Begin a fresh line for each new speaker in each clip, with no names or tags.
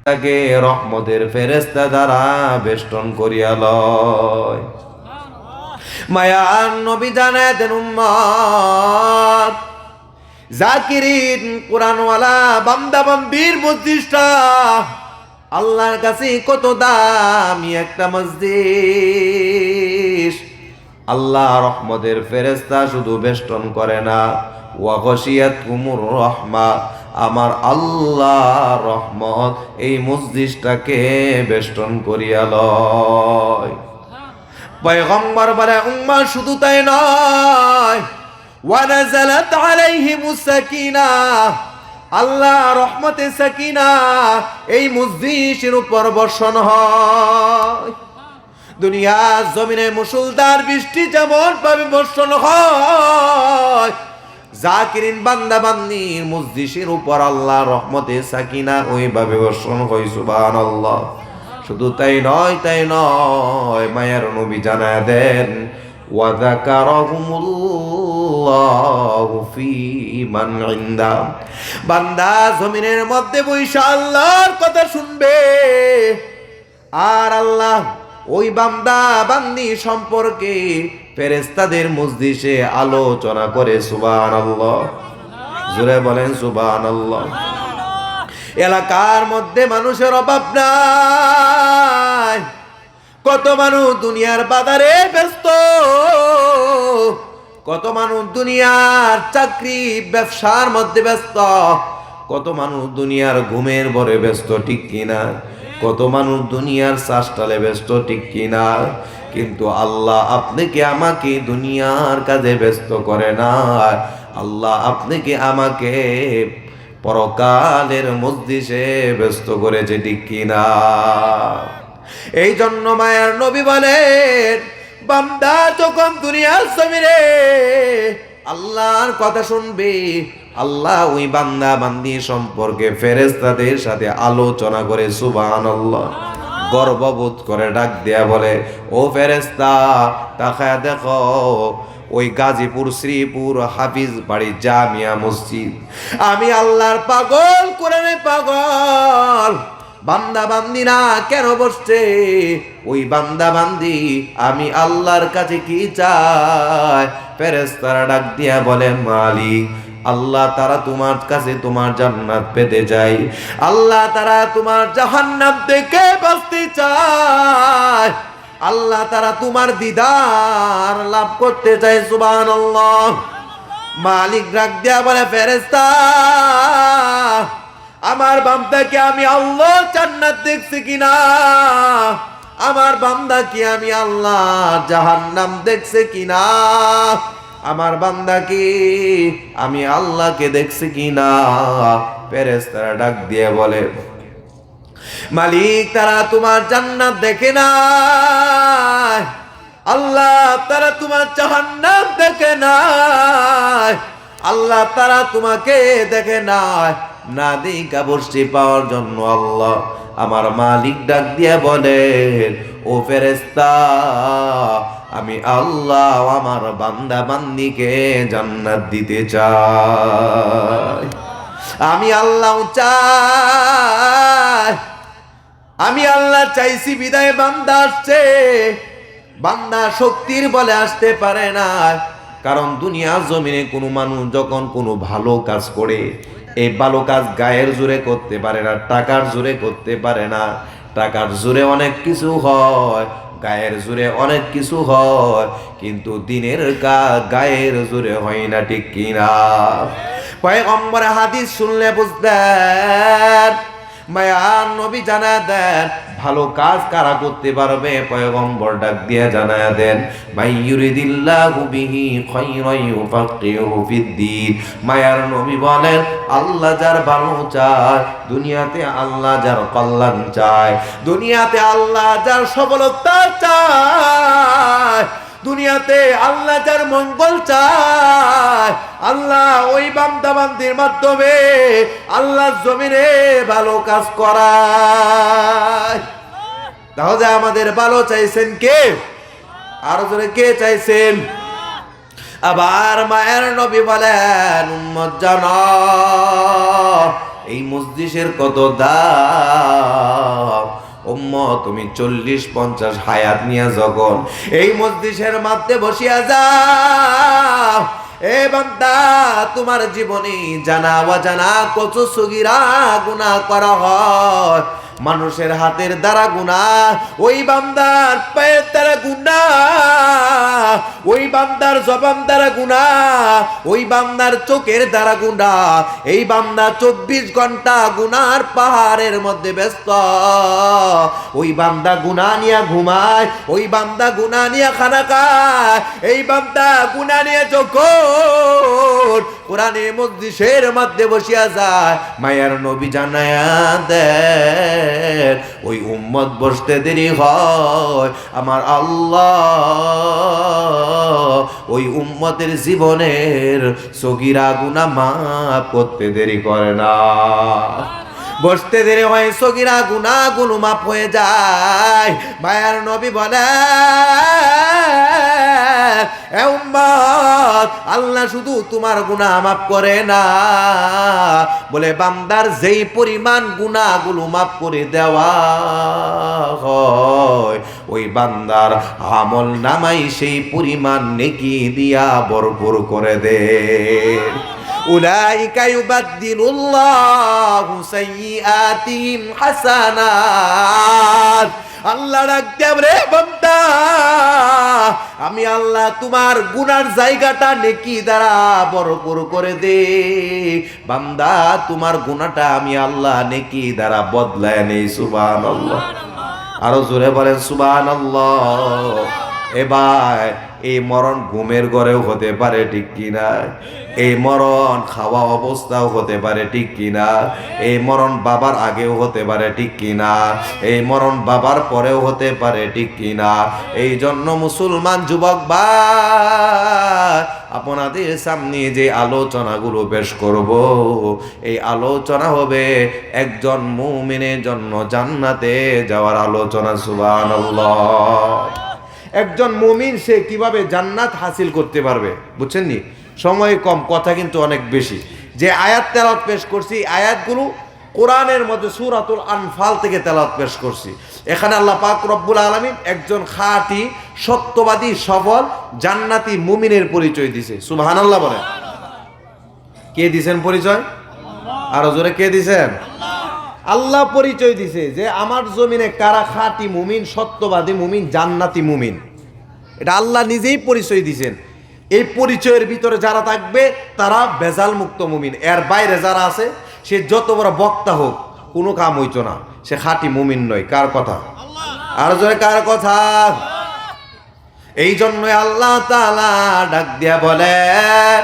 তাকে রহমতের ফেরেশতা দ্বারা বেষ্টন করিয়া লয়। মায়ার নবী জানায় দেন উম্মত, জাকিরিন কুরআনওয়ালা বান্দা বান্দির মসজিদটা আল্লাহর কাছে কত দামি একটা মসজিদ। আল্লাহ রহমতের ফেরেশতা শুধু বেষ্টন করে না, ওয়া গশিয়াতকুমুর রাহমা, আমার আল্লাহ রহমত এই মসজিদটাকে বেষ্টন করিয়া লয়। পয়গম্বর বলে উম্মাহ শুধু তাই নয়, ওয়া নাযালাত আলাইহিমুস সাকিনাহ, আল্লাহ রহমতে সাকিনাহ এই মসজিদের উপর বর্ষণ হয়। দুনিয়ার জমিনে মুষলধার বৃষ্টি যেমন ভাবে বর্ষণ হয়, জাকিরিন বান্দা বান্দির মসজিদের উপর আল্লাহ রহমতে সাকিনাহ ওইভাবে বর্ষণ হয়। সুবহানাল্লাহ। শুধু তাই নয়, মায়ার নবী জানায় দেন, ওয়া যাকারাহুমুল্লাহু ফী মান ইনদা, বান্দা জমিনের মধ্যে বইসা আল্লাহর কথা শুনবে, আর আল্লাহ ওই বান্দা বান্দি সম্পর্কে ফেরেশতাদের মজলিসে আলোচনা করে। সুবহানাল্লাহ, জোরে বলেন সুবহানাল্লাহ। এলাকার মধ্যে মানুষের অভাব নাই, কত মানুষ দুনিয়ার বাজারে ব্যস্ত, কত মানুষ দুনিয়ার চাকরি ব্যবসার মধ্যে ব্যস্ত, কত মানুষ দুনিয়ার ঘুমের ভরে ব্যস্ত, ঠিক কিনা? কত মানুষ দুনিয়ার চাষটালে ব্যস্ত, ঠিক কিনা? কিন্তু আল্লাহ আপনাকে আমাকে দুনিয়ার কাজে ব্যস্ত করে না, আল্লাহ আপনাকে আমাকে পরকালের মজলিসে ব্যস্ত করেছে, ঠিক কিনা? এই জন্য মায়ার নবী বলেন, বান্দা যখন দুনিয়ার জমিনে আল্লাহর কথা শুনবে, আল্লাহ ওই বান্দা বান্দি সম্পর্কে ফেরেশতাদের সাথে আলোচনা করে। সুবহানাল্লাহ। গর্ববোধ করে ডাক দেয়া বলে, ও ফেরেশতা তাকায়া দেখো, ওই গাজীপুর শ্রীপুর হাফিজ বাড়ি জামিয়া মসজিদ, আমি আল্লাহর পাগল, কোরআনের পাগল বান্দা বান্দিরা কেন বসছে? ওই বান্দা বান্দি আমি আল্লাহর কাছে কি চায়? ফেরেশতারা ডাক দিয়া বলে, মালিক, আল্লাহ তারা তোমার কাছে তোমার জান্নাত পেতে চাই, আল্লাহ তারা তোমার জাহান্নাম থেকে বাঁচতে চায়, আল্লাহ তারা তোমার দিদার লাভ করতে চায়। সুবহানাল্লাহ। মালিক ডাক দিয়া বলে, ফেরেশতা আমার বান্দাকে আমি আল্লাহ জান্নাত দেখছি কিনা? আমার বান্দা কি আমি আল্লাহ জাহান্নাম দেখছে কিনা? আমার বান্দা কি আমি আল্লাহকে দেখছি কিনা? ফেরেশতারা ডাক দিয়ে বলে, মালিক তারা তোমার জান্নাত দেখে না, আল্লাহ তারা তোমার জাহান্নাম দেখে না, আল্লাহ তারা তোমাকে দেখে না। না দেখা বসে পাওয়ার জন্য আল্লাহ আমার মালিক ডাক দিয়ে বলেন, ও ফেরেশতা আমি আল্লাহ আমার বান্দা বান্দিকে জান্নাত দিতে চাই, আমি আল্লাহ চাই, আমি আল্লাহ চাইছি বিদায় বান্দা আসছে। বান্দা শক্তির বলে আসতে পারে না, কারণ দুনিয়ার জমিনে কোনো মানুষ যখন কোনো ভালো কাজ করে, এই ভালো কাজ গায়ের জোরে করতে পারে না, টাকার জোরে করতে পারে না। টাকার জোরে অনেক কিছু হয়, গায়ের জোরে অনেক কিছু হয়, কিন্তু দিনের কাজ গায়ের জোরে হয় না, ঠিক কিনা? পয়গম্বরের হাদিস শুনলে বুঝবেন, মায়ার নবী জানায় দেন ভালো কাজ কারা করতে পারবে। পয়গম্বর ডাক দিয়ে জানায় দেন, মাইয়ুরিদিল্লাহু বিহি খায়রান ইউফাক্কিহু ফিদ্দীন। মায়ার নবী বলেন, আল্লাহ যার ভালো চায়, দুনিয়াতে আল্লাহ যার কল্যাণ চায়, দুনিয়াতে আল্লাহ যার সফলতা চায়, দুনিয়াতে আল্লাহ যার মঙ্গল চায়, আল্লাহ ওই বান্দা বান্দির মাধ্যমে আল্লাহ জমিনে ভালো কাজ করায়। তাহলে আমাদের ভালো চাইছেন কে? আরো জোরে কে চাইছেন? আবার মায়ের নবী বলেন, উম্মত জানো এই মজলিসের কত দাম। উম্মত তুমি 40-50 হায়াত নিয়ে যখন এই মজলিসের মধ্যে বসিয়া যাও, এ বান্দা তোমার জীবনে জানা অজানা কত সগীরা গুনাহ করা হয়। মানুষের হাতের দ্বারা গুনাহ, ওই বান্দার পায়ের দ্বারা গুনাহ, ওই বান্দার জবান দ্বারা গুনাহ, ওই বান্দার চোখের দ্বারা গুনাহ। এই বান্দা 24 ঘন্টা গুনার পাহাড়ের মধ্যে ব্যস্ত। ওই বান্দা গুনাহ নিয়ে ঘুমায়, ওই বান্দা গুনাহ নিয়ে খানা খায়, এই বান্দা গুনাহ নিয়ে যখন কোরআনে মজলিসের মধ্যে বসিয়া যায়, মায়ার নবী জানায়া দেয় ওই উম্মত বসতে দেরি হয়, আমার আল্লাহ ওই উম্মতের জীবনের সগীরা গুনাহ মাফ করতে দেরি করে না। বসতে দেরি হয়, সগীরা গুনাহগুলো মাফ হয়ে যায়। মায়ার নবী বলে, এ উম্মত, আল্লাহ শুধু তোমার গুনাহ মাফ করে না, বলে বান্দার যেই পরিমাণ গুনাহগুলো মাফ করে দেওয়া হয়, ওই বান্দার আমল নামাই সেই পরিমাণ নেকি দিয়া ভরপুর করে দে। উলাইকা ইউবাদদিলুল্লাহু সাইয়্যাতিহিম হাসানাত। আল্লাহ ডাকতে রে বান্দা, আমি আল্লাহ তোমার গুনার জায়গাটা নেকি দ্বারা ভরপুর করে দে। বান্দা তোমার গুনাহটা আমি আল্লাহ নেকি দ্বারা বদলায় নেই। সুবহানাল্লাহ, আরো জোরে বলেন সুবহানাল্লাহ। এবার এই মরণ ঘুমের ঘরেও হতে পারে, ঠিক কিনা? এই মরণ খাওয়া অবস্থাও হতে পারে, ঠিক কিনা? এই মরণ বাবার আগেও হতে পারে, ঠিক কিনা? এই মরণ বাবার পরেও হতে পারে, ঠিক কিনা? এই জন্য মুসলমান যুবক ভাই, আপনাদের সামনে যে আলোচনাগুলো পেশ করব, এই আলোচনা হবে একজন মুমিনের জন্য জান্নাতে যাওয়ার আলোচনা। সুবহানাল্লাহ। একজন মুমিন সে কিভাবে জান্নাত হাসিল করতে পারবে, বুঝছেন নি? সময় কম, কথা কিন্তু অনেক বেশি। যে আয়াত তেলাওয়াত পেশ করছি, আয়াতগুলো কোরআনের মধ্যে সূরাতুল আনফাল থেকে তেলাওয়াত পেশ করছি। এখানে আল্লাহ পাক রব্বুল আলামিন একজন খাঁটি সত্যবাদী সফল জান্নাতি মুমিনের পরিচয় দিছে। সুবহানাল্লাহ বলেন। কে দিছেন পরিচয়? আরো জোরে কে দিছেন? আল্লাহ পরিচয় দিছে যে আমার জমিনে কারা খাঁটি মুমিন, সত্যবাদী মুমিন, জান্নাতি মুমিন। এটা আল্লাহ নিজেই পরিচয় দিছেন। এই পরিচয়ের ভিতরে যারা থাকবে তারা বেজাল মুক্ত মুমিন। এর বাইরে যারা আছে, সে যত বড় বক্তা হোক, কোনো কাম হইতো না, সে খাঁটি মুমিন নয়। কার কথা? আর জোরে কার কথা? এই জন্যই আল্লাহ তাআলা ডাক দিয়া বলেন,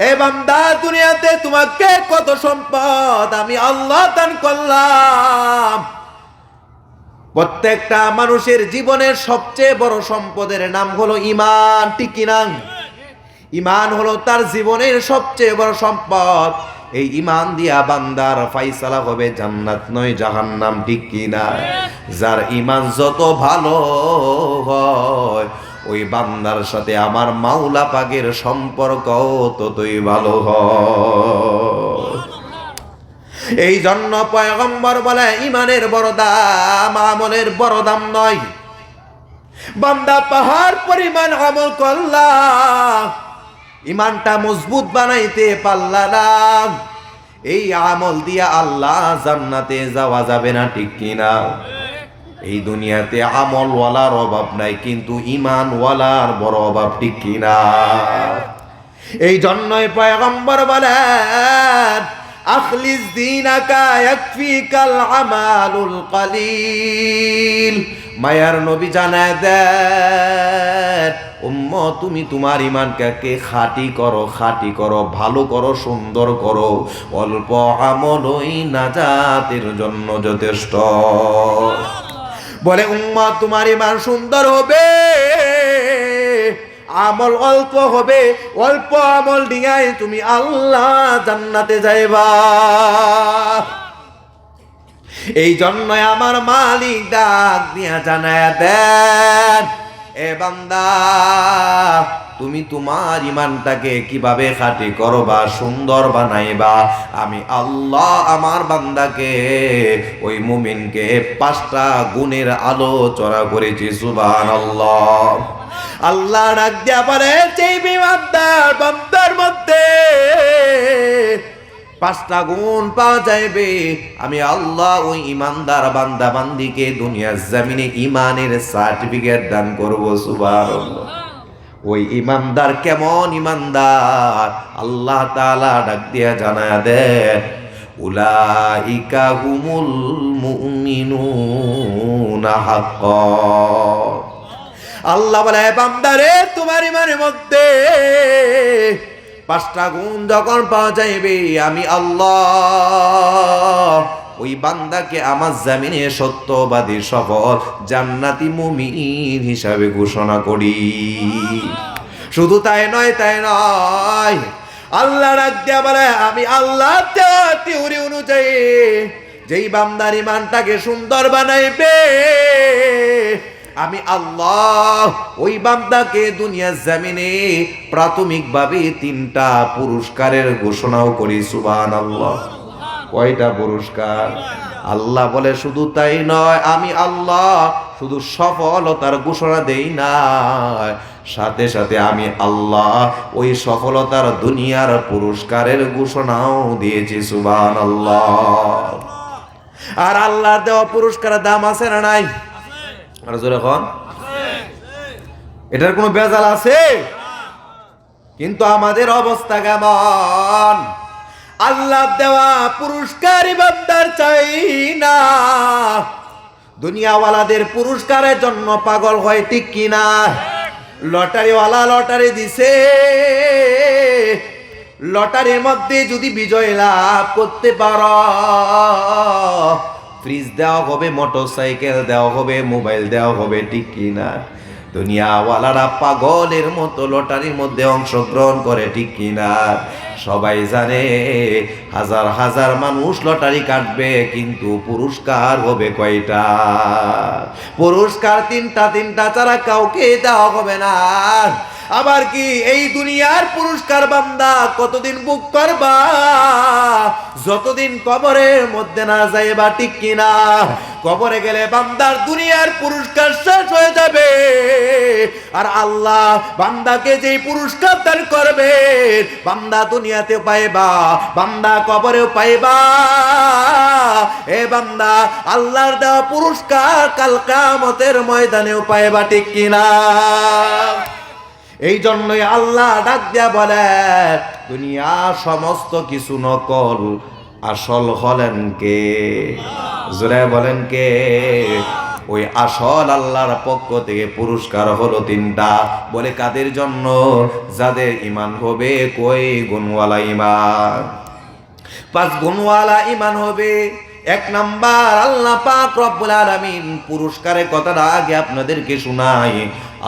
এ বান্দা, দুনিয়াতে তোমাকে কত সম্পদ আমি আল্লাহ দান করলাম। প্রত্যেকটা মানুষের জীবনের সবচেয়ে বড় সম্পদের নাম হলো ঈমান, ঠিক কি না? ঈমান হলো তার জীবনের সবচেয়ে বড় সম্পদ। এই ঈমান দিয়া বান্দার ফায়সালা হবে জান্নাত নয় জাহান্নাম, ঠিক কি না? যার ঈমান যত ভালো হয়, ওই বান্দার সাথে আমার মাওলা পাকের সম্পর্ক ততই ভালো হয়। এই জন্য পয়গম্বর বলে, ঈমানের বড় দাম, আমলের বড় দাম নয়। বান্দা পাহাড় পরিমাণ আমল করলা, ঈমানটা মজবুত বানাইতে পারলা না, এই আমল দিয়া আল্লাহ জান্নাতে যাওয়া যাবে না, ঠিক কিনা? এই দুনিয়াতে আমলওয়ালার অভাব নাই, কিন্তু ঈমানওয়ালার বড় অভাব, ঠিক কিনা? এই জন্যই পয়গম্বর বলেন, আখলিস দীনাকা ইয়াকফিকাল আমালুল কলিল। মায়ার নবী জানায় দেন, উম্মত, তুমি তোমার ঈমানকে খাঁটি করো, খাঁটি করো, ভালো করো, সুন্দর করো। অল্প আমলই নাজাতের জন্য যথেষ্ট। বলে, উম্মত, তোমার ঈমান সুন্দর হবে, আমল অল্প হবে, অল্প আমল নিয়ে তুমি আল্লাহ জান্নাতে যাইবা। এই জন্য আমার মালিক ডাক দিয়া জানায় দেন, এ বান্দা তুমি তোমার ইমানটাকে কিভাবে খাঁটি করবা, সুন্দর বানাইবা, আমি আল্লাহ আমার বান্দাকে ওই মুমিনকে 5টা গুণের আলোচনা করেছি। সুবহানাল্লাহ। আল্লাহ ডাক দিয়া বলে সেই বিমানদার বান্দার মধ্যে 5টা গুণ পাওয়া যাবে। আমি আল্লাহ ওই ইমানদার বান্দা বান্দিকে দুনিয়ার জমিনে ইমানের সার্টিফিকেট দান করব। সুবহানাল্লাহ। ওই ইমানদার কেমন ইমানদার আল্লাহ তাআলা ডাক দিয়া জানায়া দেন, উলাইকা হুমুল মুমিনুনা হাক্কান। আল্লাহ বলে বান্দারে তোমার ইমানের মধ্যে 5টা গুণ যখন পাওয়া যাইবে, আমি আল্লাহ ওই বান্দাকে আমার জামিনে সত্যবাদী সফল জান্নাতি মুমিন হিসাবে ঘোষণা করি। শুধু তাই নয়, আল্লাহ ডাক দিয়া বলে আমি আল্লাহ থিওরি অনুযায়ী যেই বান্দার ইমানটাকে সুন্দর বানাইবে, আমি আল্লাহ ওই বান্দাকে দুনিয়ার জমিনে প্রাথমিকভাবে 3টা পুরস্কারের ঘোষণাও করি। সুবহানাল্লাহ। কয়টা পুরস্কার? আল্লাহ বলে শুধু তাই নয়, আমি আল্লাহ শুধু সফলতার ঘোষণা দেই না, সাথে সাথে আমি আল্লাহ ওই সফলতার দুনিয়ার পুরস্কারের ঘোষণাও দিয়েছি। সুবহানাল্লাহ। আর আল্লাহর দেওয়া পুরস্কারের দাম আছে না নাই? আর জোরে কোন, এটার কোনো বেজাল আছে? কিন্তু আমাদের অবস্থা কেমন? আল্লাহ দেওয়া পুরস্কার বান্দার চাই না, দুনিয়াওয়ালাদের পুরস্কারের জন্য পাগল হয়, ঠিক কিনা? লটারিওয়ালা লটারি দিছে, লটারির মধ্যে যদি বিজয় লাভ করতে পারো, ফ্রিজ দেওয়া হবে, মোটরসাইকেল দেওয়া হবে, মোবাইল দেওয়া হবে, ঠিক কিনা? দুনিয়াওয়ালারা পাগলের মতো লটারির মধ্যে অংশগ্রহণ করে, ঠিক কিনা? সবাই জানে হাজার হাজার মানুষ লটারি কাটবে, কিন্তু পুরস্কার হবে কয়টা? পুরস্কার 3টা ছাড়া কাউকে দেওয়া হবে না। আবার কি এই দুনিয়ার পুরস্কার বান্দা কতদিন বুক করবা? যতদিন কবরের মধ্যে না যাইবা, ঠিক কিনা? কবরে গেলে বান্দার দুনিয়ার পুরস্কার শেষ হয়ে যাবে, আর আল্লাহ বান্দাকে যেই পুরস্কার দান করবে, বান্দা দুনিয়াতে পাইবা, বান্দা কবরেও পাইবা। এ বান্দা আল্লাহর দেওয়া পুরস্কার কাল কিয়ামতের ময়দানেও পাইবা, ঠিক কিনা? এই জন্যই আল্লাহ ডাক দিয়া বলে দুনিয়া সমস্ত কিছু নকল, আসল হলেন কে? জোরে বলেন কে? ওই আসল আল্লাহর পক্ষ থেকে পুরস্কার হলো 3টা। বলে কাদের জন্য? যাদের ইমান হবে কই গুণওয়ালা ইমান। 5 গুণওয়ালা ইমান হবে। 1 নাম্বার, আল্লাহ পাক রব্বুল আলামিন পুরস্কারের কথাটা আগে আপনাদেরকে শোনাই।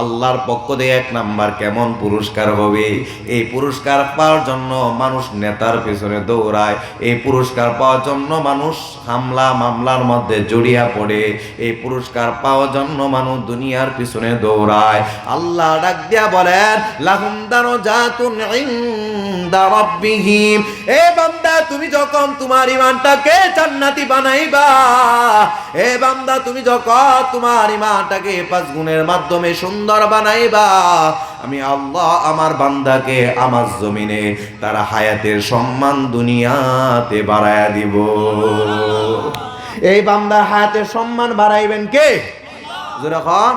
আল্লাহর পক্ষ থেকে 1 নাম্বার কেমন পুরস্কার হবে? এই পুরস্কার পাওয়ার জন্য মানুষ নেতার পেছনে দৌড়ায়, এই পুরস্কার পাওয়ার জন্য মানুষ হামলা মামলার মধ্যে জড়িয়ে পড়ে, এই পুরস্কার পাওয়ার জন্য মানুষ দুনিয়ার পিছনে দৌড়ায়। আল্লাহ ডাক দিয়া বলেন লাহুম দারাজাতুন ইনদা রাব্বিহিম। এ বান্দা তুমি যখন তোমার ঈমানটাকে জান্নাতি বানাইবা, এ বান্দা তুমি যখন তোমার ঈমানটাকে 5 গুণের মাধ্যমে সুন্দর বানাইবা, আমি আল্লাহ আমার বান্দাকে আমার জমিনে তার হায়াতের সম্মান দুনিয়াতে বাড়ায়া দিব। এই বান্দার হায়াতের সম্মান বাড়াইবেন কে? যখন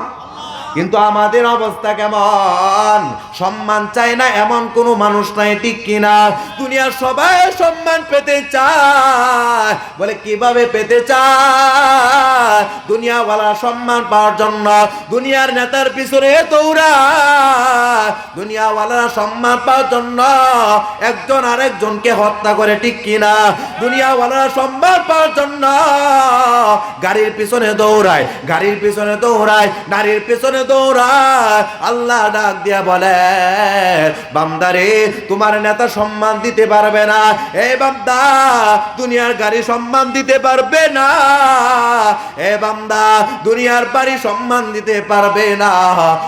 কিন্তু আমাদের অবস্থা কেমন? সম্মান চাই না এমন কোন মানুষ নাই, ঠিক কিনা? দুনিয়ার সবাই সম্মান পেতে চায়। বলে কিভাবে পেতে চায়? দুনিয়াওয়ালা সম্মান পাওয়ার জন্য দুনিয়ার নেতার পিছনে দৌড়ায়, দুনিয়াওয়ালা সম্মান পাওয়ার জন্য একজন আরেকজনকে হত্যা করে, ঠিক কিনা? দুনিয়াওয়ালা সম্মান পাওয়ার জন্য গাড়ির পিছনে দৌড়ায়, গাড়ির পিছনে দৌড়ায়, নারীর পিছনে পিছনে দৌড়ায়। আল্লাহ ডাক দিয়া বলে, বান্দারে তোমার নেতা সম্মান দিতে পারবে না, এই বান্দা দুনিয়ার গাড়ি সম্মান দিতে পারবে না, এ বান্দা দুনিয়ার বাড়ি সম্মান দিতে পারবে না।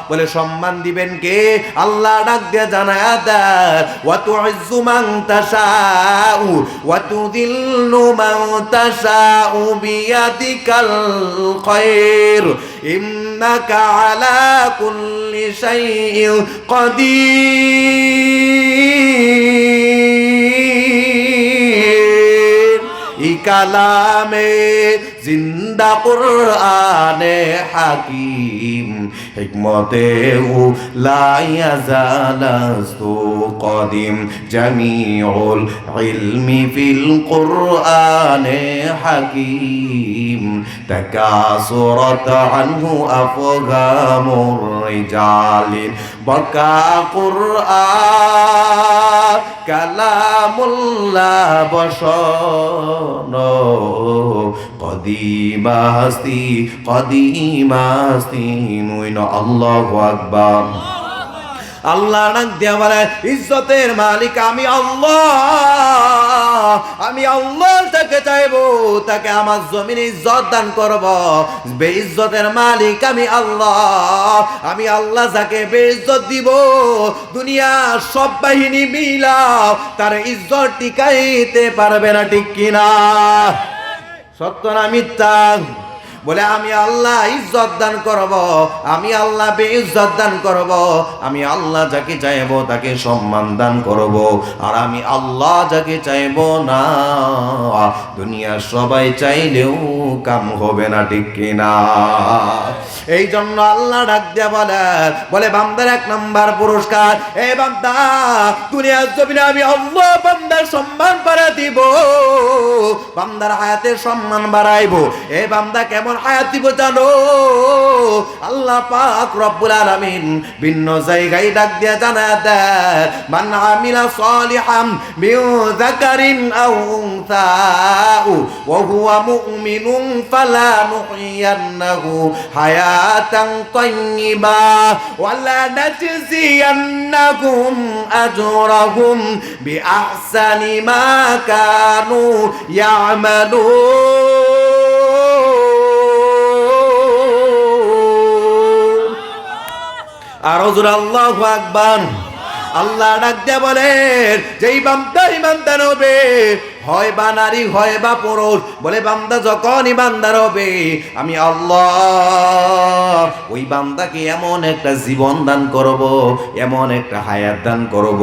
বলে সম্মান দিবেন কে? আল্লাহ ডাক দিয়ে জানায়া দেয়, ওয়া তুইজ্জু মান তাশাউ ওয়া তুযিল্লু মান তাশাউ বিয়াদিকাল খায়র ইন্নাকা আলা কুল্লি শাইইন কাদির। ই কালামে জিন্দা কুরআনে হাকিম হিকমতে উ লা ইয়াজালাস্তু কদিম জামিউল ইলমি ফিল কুরআনে হাকিম তাকাসুরাত আনহু আফগামুর রিজালিন বাকা কুরআন কালামুল্লাহ বশন কদিমাস্তি নুইন। আল্লাহু আকবার। আল্লাহ ডাক দিয়া বলে, ইজ্জতের মালিক আমি আল্লাহ। আমি আল্লাহ তাকে চাইবো, তাকে আমার জমিনে ইজ্জত দান করব। বেইজ্জতের মালিক আমি আল্লাহ। আমি আল্লাহ যাকে বেইজ্জত দিব, দুনিয়ার সব বাহিনী মিলা তার ইজ্জত টিকাইতে পারবে না, ঠিক কিনা? সত্য না মিথ্যা? বলে আমি আল্লাহ ইজ্জত দান করব, আমি আল্লাহ বেইজ্জত দান করব, আমি আল্লাহ যাকে চাইব তাকে সম্মান দান করব, আর আমি আল্লাহ যাকে চাইব না দুনিয়ার সবাই চাইলেও কাম হবে না, ঠিক কিনা? এই জন্য আল্লাহ ডাক দিয়া বলে বান্দার 1 নাম্বার পুরস্কার, এই বান্দা দুনিয়ার জমিনে আমি আল্লাহ বান্দার সম্মান বাড়ায় দিব, বান্দার হায়াতের সম্মান বাড়াইবো। এই বান্দা কেমন হায়াত দিব জানো? আল্লাহ পাক রব্বুল আলামিন ভিন্ন জায়গায় ডাক দিয়া জানায় দেয়, মান আমিলা সালিহাম মিন যাকারিন আও উনসা ওয়া হুয়া মুমিনুন ফালানুহইয়ান্নাহু হায়াতান তাইয়্যিবা ওয়া লা নাজজিয়ান্নাহুম আজরাহুম বিআহসানি মা কানু ইয়ামালুন। আর হুজুর আল্লাহু আকবার। আল্লাহ ডাক দিয়া বলেন, যেই বান্দা ইমানদার হবে, হয় বা নারী হয় বা পুরুষ, বলে বান্দা যখন ইমানদার হবে আমি আল্লাহ ওই বান্দাকে এমন একটা জীবন দান করব, এমন একটা হায়াত দান করব।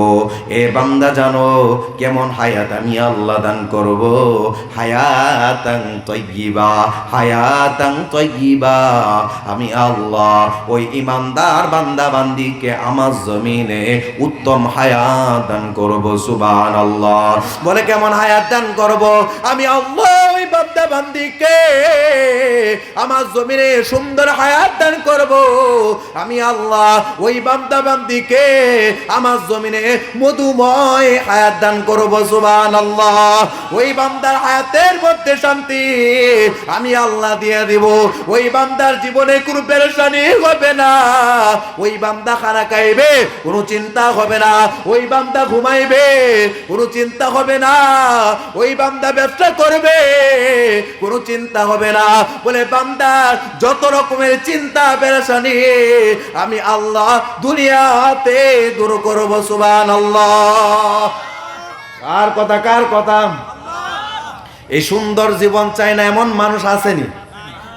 এ বান্দা জানো কেমন হায়াত আমি আল্লাহ দান করব? হায়াতান তাইয়্যিবা, হায়াতান তাইয়্যিবা। আমি আল্লাহ ওই ইমানদার বান্দা বান্দিকে আমার জমিনে উত্তম হায়াত দান করব। সুবহানাল্লাহ। বলে কেমন হায়াত দান করব? আমি আল্লাহ ওই বান্দা বান্দিকে আমার জমিনে সুন্দর হায়াত দান করব। আমি আল্লাহ ওই বান্দা বান্দিকে আমার জমিনে মধুময় হায়াত দান করব। সুবহানাল্লাহ। ওই বান্দার হায়াতের মধ্যে শান্তি আমি আল্লাহ দিয়ে দিব। ওই বান্দার জীবনে কোনো পেরেশানি হবে না। ওই বান্দা খানা খাইবে, কোনো চিন্তা হবে না। ওই বান্দা ঘুমাইবে, কোনো চিন্তা হবে না। ওই বান্দা ব্যবসা করবে, কোনো চিন্তা হবে না। বলে বান্দার যত রকমের চিন্তা পেরেশানি আমি আল্লাহ দুনিয়াতে দূর করব। সুবহানাল্লাহ। কার কথা? কার কথা? এই সুন্দর জীবন চাই না এমন মানুষ আসেনি?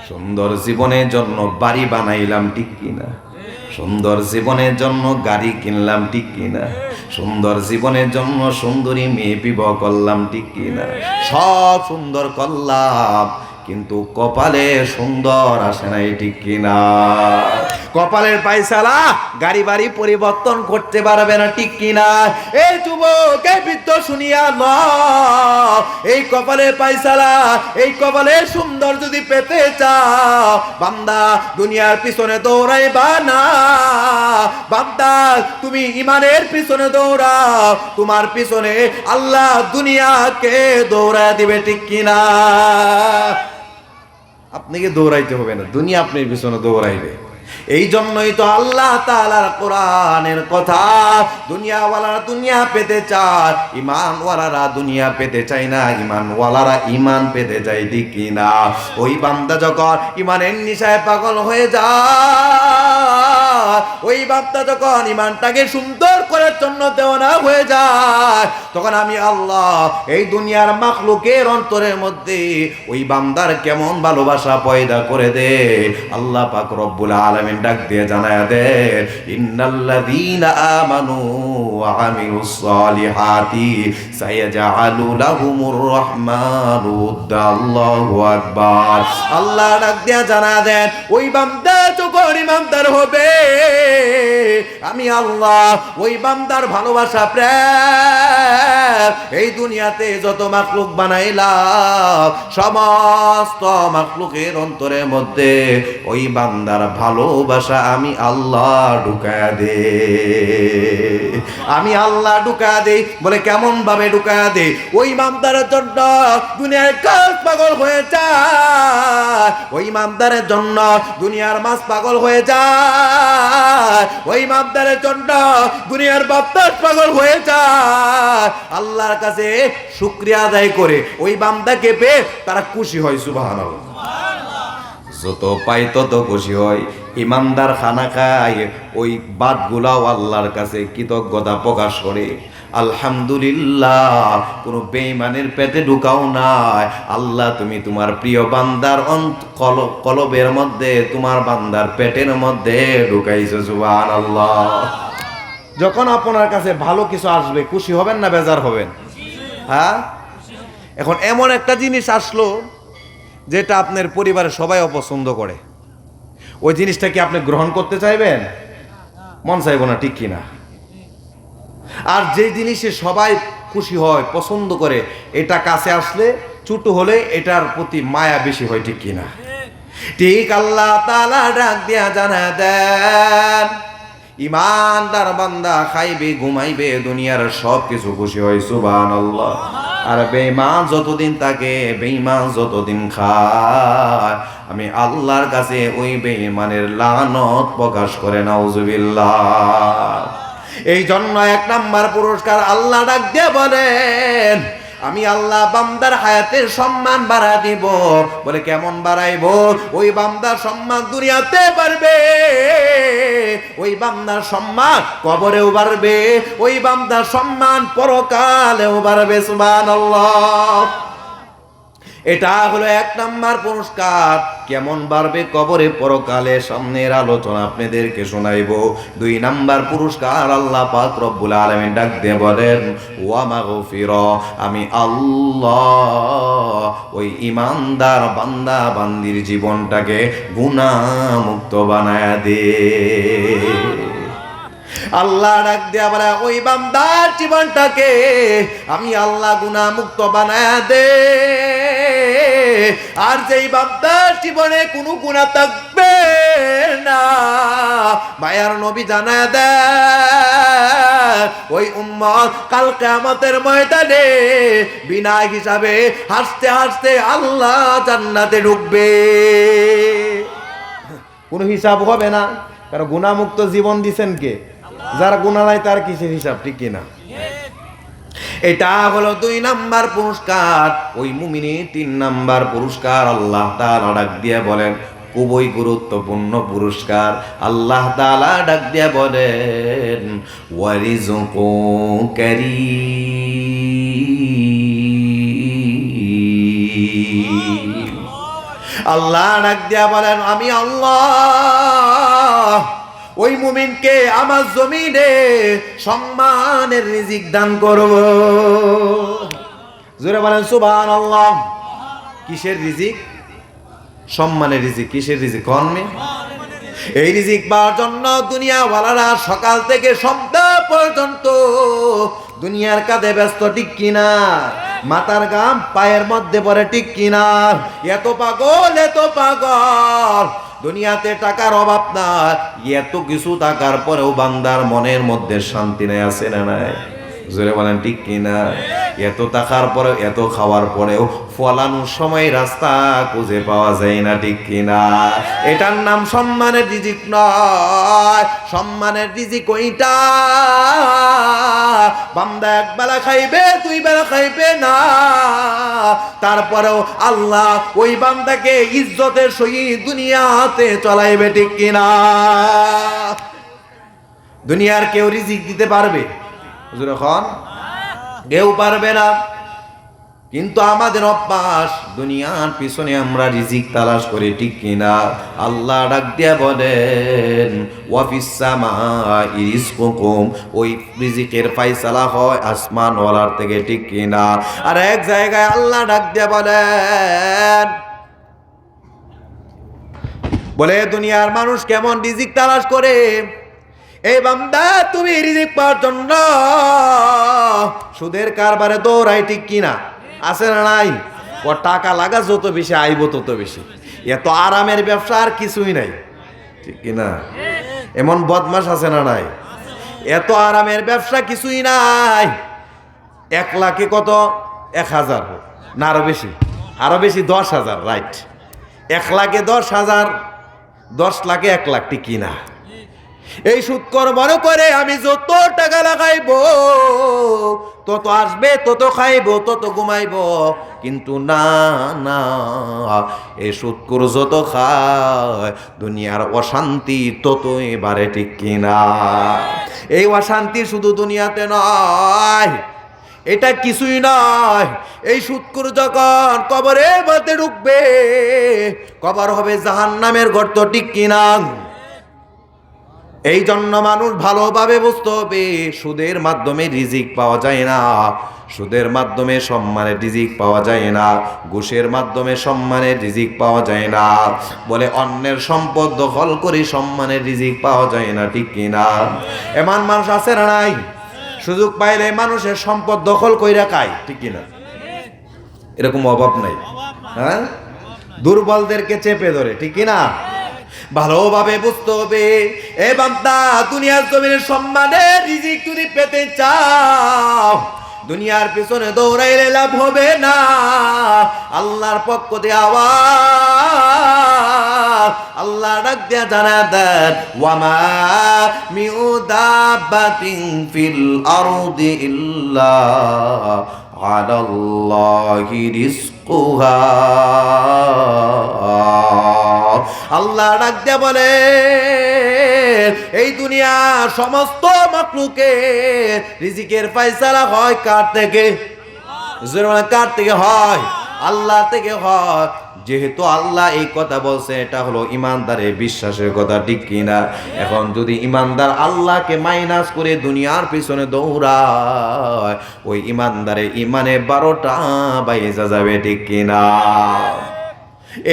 সুন্দর জীবনের জন্য বাড়ি বানাইলাম, ঠিক কিনা? সুন্দর জীবনের জন্য গাড়ি কিনলাম, ঠিক কিনা? সুন্দর জীবনের জন্য সুন্দরী মেয়ে বিবাহ করলাম, ঠিক কিনা? সব সুন্দর করলাম, কিন্তু কপালে সুন্দর আসে নাই, ঠিক কিনা? কপালের পায়সালা গাড়ি বাড়ি পরিবর্তন করতে পারবে না, ঠিক কিনা? এই যুবক, এই বৃদ্ধ শুনিয়া না, এই কপালের পায়সালা, এই কপালের সুন্দর যদি পেতে চাও বান্দা দুনিয়ার পিছনে দৌড়াইবা না। বান্দা তুমি ইমানের পিছনে দৌড়াও, তোমার পিছনে আল্লাহ দুনিয়াকে দৌড়া দিবে, ঠিক কিনা? আপনাকে দৌড়াইতে হবে না, দুনিয়া আপনার পিছনে দৌড়াইবে। এই জন্যই তো আল্লাহ তাআলার কোরআনের কথা, দুনিয়াওয়ালারা দুনিয়া পেতে চায়, ঈমানওয়ালারা দুনিয়া পেতে চায় না, ঈমানওয়ালারা ঈমান পেতে চায়, ঠিক কি না? ওই বান্দা যখন ঈমানের নেশায় পাগল হয়ে যায়, ওই বান্দা যখন ঈমানটাকে সুন্দর করার জন্য দেওয়ানা হয়ে যায়, তখন আমি আল্লাহ এই দুনিয়ার মাখলুকের অন্তরের মধ্যে ওই বান্দার কেমন ভালোবাসা পয়দা করে দে। আল্লাহ পাক রব্বুল আলামিন ডাক দিয়ে জানায় দেন, ইন্নাল্লাযীনা আমানু ওয়া আমিলুস সালিহাতি সায়াজআলু লাহুমুর রাহমানু উদ্দা। আল্লাহু আকবার। আল্লাহ ডাক দিয়ে জানায় দেন, ওই বান্দা যখন ঈমানদার হবে, আমি আল্লাহ ওই বান্দার ভালোবাসা প্রেম এই দুনিয়াতে যত মাখলুক বানাইলাম, সমস্ত মাখলুকের অন্তরের মধ্যে ওই বান্দার ভালোবাসা আমি আল্লাহ ঢুকায়া দে। আমি আল্লাহ ঢুকায়া দেই। বলে কেমন ভাবে ঢুকায়া দে? ওই বান্দার জন্য দুনিয়ার কাজ পাগল হয়ে যায়, ওই বান্দার জন্য দুনিয়ার মাছ পাগল হয়ে যায়, ওই বান্দার জন্য দুনিয়ার বাতাস পাগল হয়ে যায়। আল্লাহর কাছে শুকরিয়া আদায় করে ওই বান্দাকে পেয়ে তারা খুশি হয়। সুবহানাল্লাহ। যত পাই তত খুশি হয়। ইমানদার খানা খায়, ওই বাদগুলাও আল্লাহর কাছে কৃতজ্ঞতা প্রকাশ করে, আলহামদুলিল্লাহ কোনো বেঈমানের পেটে ঢুকাও নাই। আল্লাহ তুমি তোমার প্রিয় বান্দার কলবের মধ্যে, তোমার বান্দার পেটের মধ্যে ঢুকাইছো। সুবহানাল্লাহ। যখন আপনার কাছে ভালো কিছু আসবে খুশি হবেন না বেজার হবেন? হ্যাঁ। এখন এমন একটা জিনিস আসলো যেটা আপনার পরিবারের সবাই অপছন্দ করে, ওই জিনিসটা কি আপনি গ্রহণ করতে চাইবেন? মন চাইব না, ঠিক কিনা? আর যে জিনিসে সবাই খুশি হয়, পছন্দ করে, এটা কাছে আসলে ছোট হলে এটার প্রতি মায়া বেশি হয়, ঠিক কিনা? ঠিক আল্লাহ তাআলা ডাক দিয়া জানা দেন, ঈমানদার বান্দা খাইবে ঘুমাইবে দুনিয়ার সব কিছু খুশি হয়। সুবহানাল্লাহ। আর বেঈমান যতদিন থাকে, বেঈমান যতদিন খায়, আমি আল্লাহর কাছে ওই বেঈমানের লানত প্রকাশ করে। নাউজুবিল্লাহ। এই জন্য 1 নাম্বার পুরস্কার আল্লাহ ডাক দিয়ে বলেন, আমি আল্লাহ বান্দার হায়াতের সম্মান বাড়া দিব। বলে কেমন বাড়াইব? ওই বান্দার সম্মান দুনিয়াতে বাড়বে, ওই বান্দার সম্মান কবরেও বাড়বে, ওই বান্দার সম্মান পরকালেও বাড়বে। সুবহানাল্লাহ। এটা হলো 1 নাম্বার পুরস্কার। কেমন বাড়বে কবরে পরকালে, সামনের আলোচনা আপনাদেরকে শোনাইব। 2 নাম্বার পুরস্কার আল্লাহ পাক রব্বুল আলামিন ডাক দিয়ে বলেন, ওয়া মাগফিরা, আমি আল্লাহ ওই ঈমানদার বান্দা বান্দির জীবনটাকে গুনাহ মুক্ত বানায়া দে। আল্লাহ ডাক দিয়া বলে, ওই বান্দার জীবনটাকে আমি আল্লাহ গুনাহ মুক্ত বানায়া দে। আর যেই বান্দার জীবনে কোনো গুনাহ থাকবে না, মায়ার নবী জানায়া দেন, ওই উম্মত কাল কিয়ামতের ময়দানে বিনা হিসাবে হাসতে হাসতে আল্লাহ জান্নাতে ঢুকবে। কোনো হিসাব হবে না, কারণ গুনাহ মুক্ত জীবন দিবেন কে? যারা গুনাহ নাই তার কিসের হিসাব, ঠিক কিনা? এটা হলো 2 নাম্বার পুরস্কার। ওই মুমিনের 3 নাম্বার পুরস্কার আল্লাহ তাআলা ডাক দিয়ে বলেন, খুবই গুরুত্বপূর্ণ পুরস্কার। আল্লাহ তাআলা ডাক দিয়ে বলেন, ওয়ারিজুকু কারীম। আল্লাহ ডাক দিয়ে বলেন, আমি আল্লাহ ওই মুমিনকে আমার জমিনে সম্মানের রিজিক দান করব। জোরে বলেন সুবহানাল্লাহ। কিসের রিজিক? সম্মানের রিজিক। কিসের রিজিক? কর্মে। এই রিজিক পাওয়ার জন্য দুনিয়াওয়ালারা সকাল থেকে সন্ধ্যা পর্যন্ত দুনিয়ার কাজে ব্যস্ত, ঠিক কিনা? মাথার গাম পায়ের মধ্যে পড়ে, ঠিক কিনা? এত পাগল, এত পাগল। দুনিয়াতে টাকার অভাব নাই, এত কিছু টাকার পরেও বান্দার মনের মধ্যে শান্তি নেই, আছে না নাই? জোরে বলেন ঠিক কিনা? এত টাকার পরেও এত খাওয়ার পরেও ফলানোর সময় রাস্তা খুঁজে পাওয়া যায় না, ঠিক কিনা? এটার নাম সম্মানের রিজিক নয়। সম্মানের রিজিক ওইটা বান্দা এক বেলা খাইবে, দুই বেলা খাইবে না, তারপরেও আল্লাহ ওই বান্দাকে ইজ্জতের সহিত দুনিয়াতে চলাইবে, ঠিক কিনা? দুনিয়ার কেউ রিজিক দিতে পারবে? যখন কেউ পারবে না। কিন্তু আমাদের অভ্যাস, দুনিয়ার পিছনে আমরা রিজিক তালাশ করি, ঠিক কিনা? আল্লাহ ডাক দিয়া বলেন ওয়াফিস সামাই রিজকুকুম, ওই রিজিকের ফয়সালা হয় আসমান ওয়ালার থেকে, ঠিক কিনা? আর এক জায়গায় আল্লাহ ডাক দিয়া বলে দুনিয়ার মানুষ কেমন রিজিক তালাশ করে। এই বান্দা তুমি রিজিক পাওয়ার জন্য সুদের কারবারে দৌড়াই, ঠিক কিনা? আছে না নাই? ও টাকা লাগা যত বেশি আইব তত বেশি। এত আরামের ব্যবসা আর কিছুই নাই, ঠিক কিনা? এমন বদমাশ আছে না নাই? এত আরামের ব্যবসা কিছুই নাই। 1 লাখে কত? 1000 না আরো বেশি? আরো বেশি, 10,000, রাইট। 1 লাখে 10,000, 10 লাখে 1 লাখ, ঠিক কিনা? এই সুদকর মনে করে আমি যত টাকা লাগাইবো তত আসবে, তত খাইবো, তত ঘুমাইবো। কিন্তু না না, এই সুদকর যত খায় দুনিয়ার অশান্তি ততই বাড়ে, ঠিক কিনা? এই অশান্তি শুধু দুনিয়াতে নয়, এটা কিছুই নয়। এই সুদকর যখন কবরের মধ্যে ঢুকবে, কবর হবে জাহান্নামের গর্ত, ঠিক কিনা? এই জন্য মানুষ ভালোভাবে বুঝতে হবে, সুদের মাধ্যমে রিজিক পাওয়া যায় না, সুদের মাধ্যমে সম্মানের রিজিক পাওয়া যায় না, ঘুষের মাধ্যমে সম্মানের রিজিক পাওয়া যায় না। বলে অন্যের সম্পদ দখল করে সম্মানের রিজিক পাওয়া যায় না, ঠিক কিনা? এমন মানুষ আছে না নাই? সুযোগ পাইলে মানুষের সম্পদ দখল কইরা খায়, ঠিক কিনা? এরকম অভাব নাই। হ্যাঁ, দুর্বলদেরকে চেপে ধরে, ঠিক কিনা? ভালোভাবে বুঝতে হবে, এ বান্দা দুনিয়ার জমিনের সম্মানের রিজিক যদি পেতে চাও, দুনিয়ার পিছনে দৌড়াইলে লাভ হবে না। আল্লাহর পক্ষ দিয়ে আওয়াজ, আল্লাহ ডাক দিয়া জানা দেন ওয়ামা মিউ দাব্বাতিন ফিল আরদি ইল্লা আলাল্লাহি রিজকুহা। আল্লাহ ডাক দিয়া বলে এই দুনিয়ার সমস্ত মাখলুকের রিজিকের ফয়সালা হয় কার থেকে? কার থেকে হয়? আল্লাহ থেকে হয়। যেহেতু আল্লাহ এই কথা বলছে, এটা হলো ইমানদারের বিশ্বাসের কথা, ঠিক কিনা? এখন যদি ইমানদার আল্লাহকে মাইনাস করে দুনিয়ার পিছনে দৌড়ায়, ওই ইমানদারের ইমানে 12টা বাইজা যাবে, ঠিক কিনা?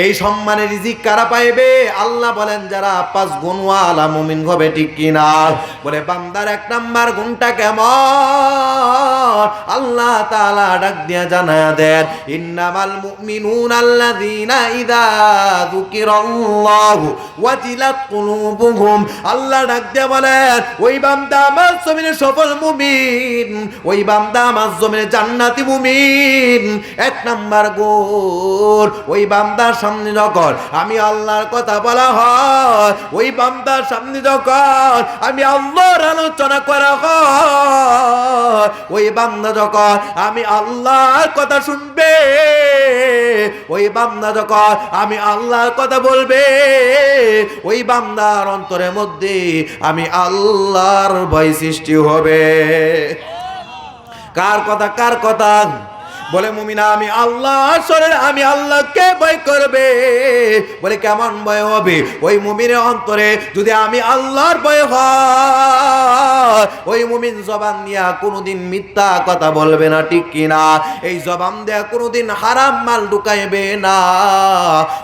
এই সম্মানের রিজিক কারা পাইবে? আল্লাহ বলেন যারা 5 গুণওয়ালা মুমিন হবে, ঠিক কিনা? বলে বান্দার 1 নাম্বার গুণটা কেমন? আল্লাহ তাআলা ডাক দিয়া জানায়া দেন ইন্নামাল মুমিনুনা আল্লাযীনা ইযা যুকিরাল্লাহু ওয়াজিলাত কুলুবুহুম। আল্লাহ ডাক দিয়া বলেন ওই বান্দা আমার জমিনে সফল মুমিন, ওই বান্দা আমার জমিনে জান্নাতি মুমিন। 1 নাম্বার গুণ, ওই বান্দা সামনে যখন আমি আল্লাহর কথা বলা হয়, ওই বান্দার সামনে যখন আমি আল্লাহর আলোচনা করা হয়, ওই বান্দা যখন আমি আল্লাহর কথা শুনবে, ওই বান্দা যখন আমি আল্লাহর কথা বলবে, ওই বান্দার অন্তরের মধ্যে আমি আল্লাহর ভয় সৃষ্টি হবে। কার কথা? কার কথা? বলে মুমিনা আমি আল্লাহ শরীর আমি আল্লাহকে ভয় করবে। বলে কেমন ভয় হবে? ওই মুমিনের অন্তরে যদি আমি আল্লাহর ভয় হয়, ওই মুমিন জবান দিয়া কোনোদিন মিথ্যা কথা বলবে না, ঠিক কিনা? এই জবান দিয়া কোনোদিন হারাম মাল ঢুকাইবে না।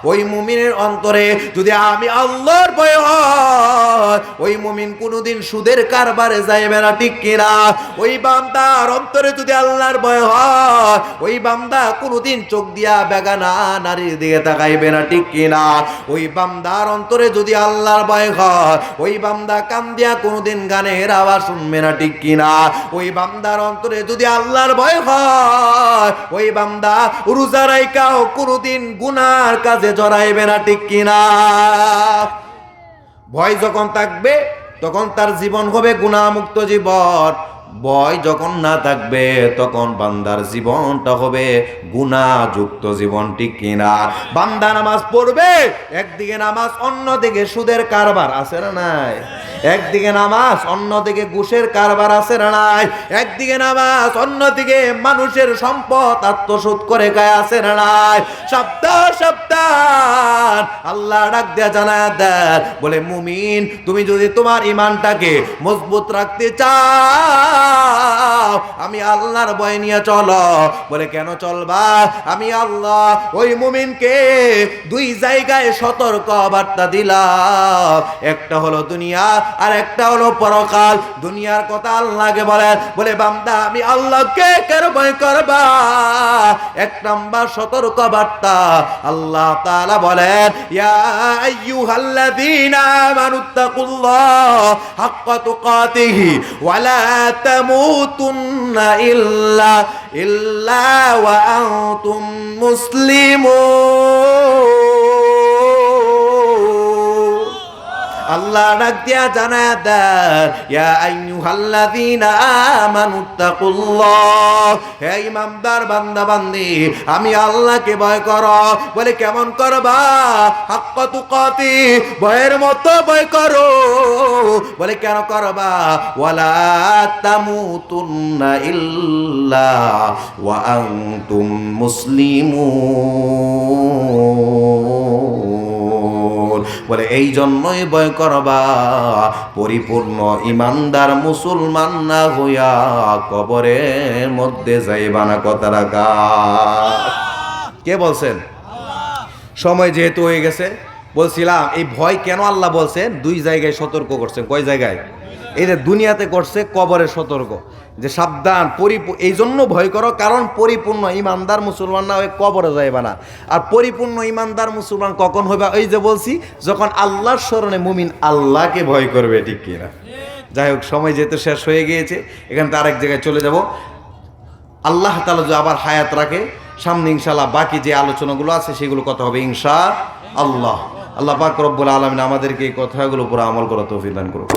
ওই মুমিনের অন্তরে যদি আমি আল্লাহর ভয় হয়, ওই মুমিন কোনোদিন সুদের কারবারে যাইবে না, ঠিক কিনা? ওই বান্দার অন্তরে যদি আল্লাহর ভয় হয়, ওই বান্দা কোনোদিন চোখ দিয়া বেগানা নারীর দিকে তাকাইবে না, ঠিক কিনা? ওই বান্দার অন্তরে যদি আল্লাহর ভয় হয়, ওই বান্দা কান দিয়া কোনোদিন গানের আওয়াজ শুনবে না, ঠিক কিনা? ওই বান্দার অন্তরে যদি আল্লাহর ভয় হয়, ওই বান্দা রোজা রাইখাও কোনোদিন গুনার কাজে জড়াইবে না, ঠিক কিনা? ভয় যখন থাকবে তখন তার জীবন হবে গুনাহমুক্ত জীবন। ভয় যখন না থাকবে তখন বান্দার জীবনটা হবে গুনাহযুক্ত জীবন, ঠিক কিনা? বান্দা নামাজ পড়বে, একদিকে নামাজ অন্যদিকে সুদের কারবার, আছে না নাই? একদিকে নামাজ অন্যদিকে ঘুষের কারবার, আছে না নাই? একদিকে নামাজ অন্যদিকে মানুষের সম্পদ আত্মসাৎ করে খায়, আছে না নাই? সাবধান সাবধান, আল্লাহ ডাক দেয়া জানায় দেন, বলে মুমিন তুমি যদি তোমার ঈমানটাকে মজবুত রাখতে চাও, আমি আল্লাহর ভয় নিয়ে চলো। বলে কেন চলবা? আমি আল্লাহ ওই মুমিনকে দুই জায়গায় সতর্ক বার্তা দিলাম, একটা হলো দুনিয়া আর একটা হলো পরকাল। দুনিয়ার কথা আল্লাহকে বলে বান্দা আমি আল্লাহকে কেন ভয় করবা? এক নাম্বার সতর্ক বার্তা আল্লাহ তাআলা বলেন, ইয়া আইয়ুহাল্লাযীনা আমানুত্তাকুল্লাহ হাক্কা তুকাতিহি ওয়া লা তামুতুন্না ইল্লা ওয়া আনতুম মুসলিমুন। আল্লাহ ডাক দিয়া জানায় দেন, ইয়া আইয়ুহাল্লাযীনা আমানুত্তাকুল্লাহ, হে ইমানদার বান্দা বান্দি আমি আল্লাহকে ভয় করো। বলে কেমন করবা? হাক্কা তুকাতি, ভয়ের মতো ভয় করো। বলে কেন করবা? ওয়ালা তামুতুন্না ইল্লা ওয়া আনতুম মুসলিমুন। বলে এই জন্যই ভয় করবা, পরিপূর্ণ ইমানদার মুসলমান না হইয়া কবরের মধ্যে যাইবা না। কথা রাখা। কে বলছেন? সময় যেহেতু হয়ে গেছে, বলছিলাম এই ভয় কেন আল্লাহ বলছেন, দুই জায়গায় সতর্ক করছেন। কয় জায়গায়? এই যে দুনিয়াতে করছে, কবরে সতর্ক, যে সাবধান, এই জন্য ভয় করো কারণ পরিপূর্ণ ইমানদার মুসলমান না হয়ে কবরে যাইবা না। আর পরিপূর্ণ ইমানদার মুসলমান কখন হইবা? ওই যে বলছি, যখন আল্লাহর স্মরণে মুমিন আল্লাহকে ভয় করবে, ঠিক কিনা? যাই হোক, সময় যেহেতু শেষ হয়ে গিয়েছে, এখান থেকে আরেক জায়গায় চলে যাব। আল্লাহ তাআলা যদি আবার হায়াত রাখে, সামনে ইনশাআল্লাহ বাকি যে আলোচনাগুলো আছে সেগুলো কথা হবে ইনশাআল্লাহ। আল্লাহ পাক রব্বুল আলামিন আমাদেরকে এই কথাগুলো উপর আমল করার তৌফিক দান করুন।